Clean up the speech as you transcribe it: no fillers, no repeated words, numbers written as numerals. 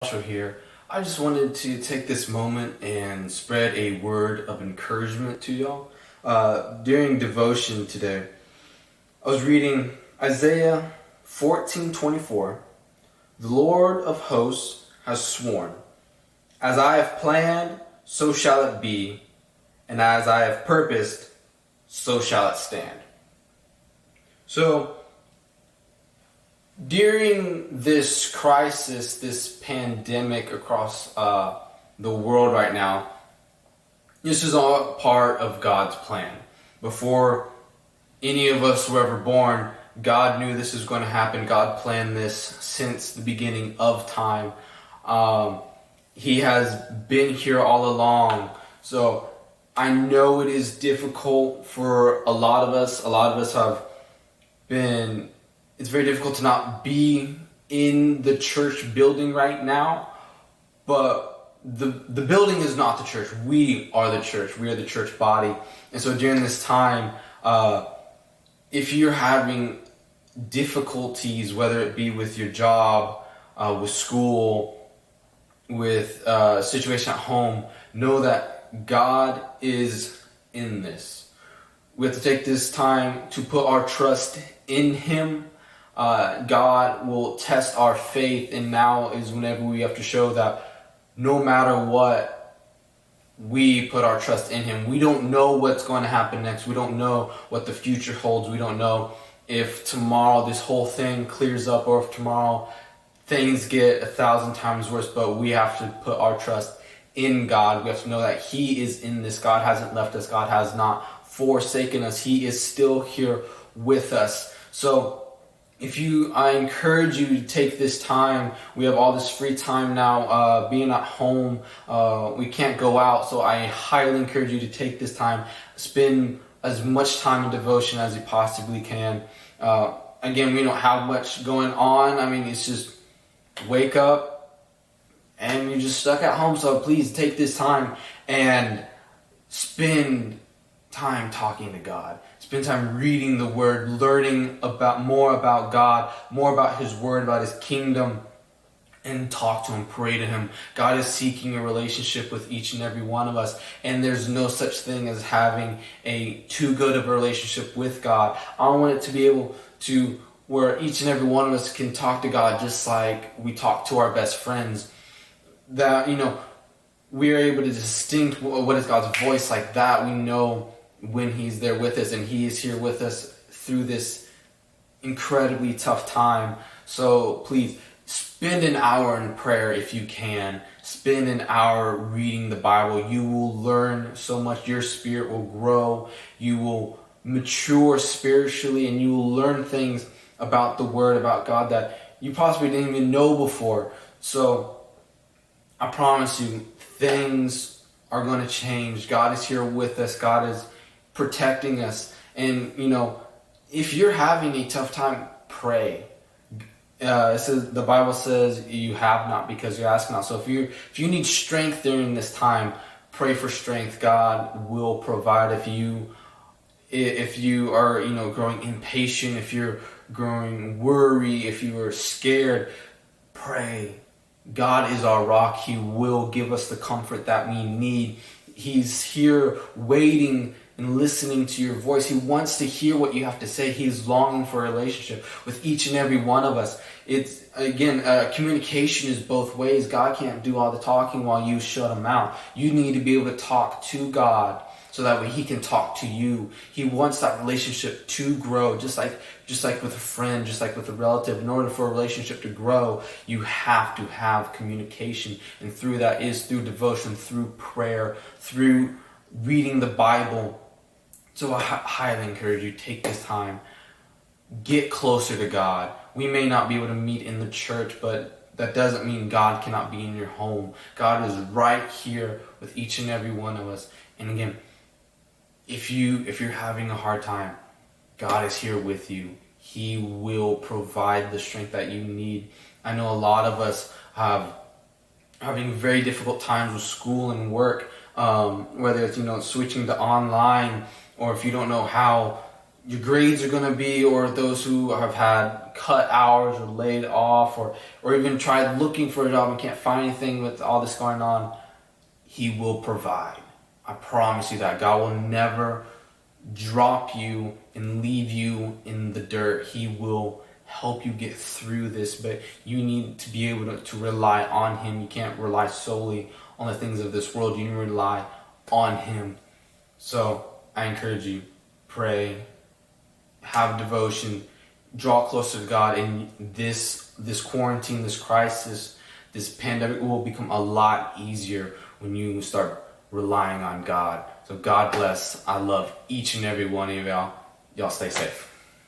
Joshua here. I just wanted to take this moment and spread a word of encouragement to y'all. During devotion today, I was reading Isaiah 14:24. The Lord of hosts has sworn, as I have planned, so shall it be, and as I have purposed, so shall it stand. So, during this crisis, this pandemic across the world right now, this is all part of God's plan. Before any of us were ever born, God knew this was going to happen. God planned this since the beginning of time. He has been here all along. So I know it is difficult for a lot of us. A lot of us have been... It's very difficult to not be in the church building right now, but the building is not the church. We are the church. We are the church body. And so during this time, if you're having difficulties, whether it be with your job, with school, with a situation at home, know that God is in this. We have to take this time to put our trust in Him. God will test our faith, and now is whenever we have to show that no matter what, we put our trust in Him. We don't know what's going to happen next. We don't know what the future holds. We don't know if tomorrow this whole thing clears up or if tomorrow things get 1,000 times worse, but we have to put our trust in God. We have to know that He is in this. God hasn't left us. God has not forsaken us. He is still here with us. So I encourage you to take this time. We have all this free time now, being at home. We can't go out, so I highly encourage you to take this time. Spend as much time in devotion as you possibly can. Again, we don't have much going on. I mean, it's just wake up and you're just stuck at home. So please take this time and spend time talking to God. Spend time reading the Word, learning more about God, more about His Word, about His kingdom, and talk to Him, pray to Him. God is seeking a relationship with each and every one of us, and there's no such thing as having a too good of a relationship with God. I want it to be able to where each and every one of us can talk to God just like we talk to our best friends. That, we are able to distinct what is God's voice like that. We know when He's there with us, and He is here with us through this incredibly tough time. So please spend an hour in prayer if you can. Spend an hour reading the Bible. You will learn so much. Your spirit will grow. You will mature spiritually, and you will learn things about the Word, about God that you possibly didn't even know before. So I promise you, things are going to change. God is here with us. God is protecting us. And if you're having a tough time, pray. The Bible says you have not because you ask not. So if you need strength during this time, pray for strength. God will provide. If you are growing impatient, if you're growing worried, if you are scared, pray. God is our rock. He will give us the comfort that we need. He's here waiting and listening to your voice. He wants to hear what you have to say. He's longing for a relationship with each and every one of us. It's, again, communication is both ways. God can't do all the talking while you shut Him out. You need to be able to talk to God so that way He can talk to you. He wants that relationship to grow, just like with a friend, just like with a relative. In order for a relationship to grow, you have to have communication. And through that is through devotion, through prayer, through reading the Bible. So I highly encourage you, take this time, get closer to God. We may not be able to meet in the church, but that doesn't mean God cannot be in your home. God is right here with each and every one of us. And again, if you're having a hard time, God is here with you. He will provide the strength that you need. I know a lot of us have having very difficult times with school and work, whether it's switching to online, or if you don't know how your grades are going to be, or those who have had cut hours or laid off, or even tried looking for a job and can't find anything with all this going on, He will provide. I promise you that. God will never drop you and leave you in the dirt. He will help you get through this, but you need to be able to rely on Him. You can't rely solely on the things of this world. You need to rely on Him. So I encourage you, pray, have devotion, draw closer to God, and this quarantine, this crisis, this pandemic will become a lot easier when you start relying on God. So God bless. I love each and every one of y'all. Y'all stay safe.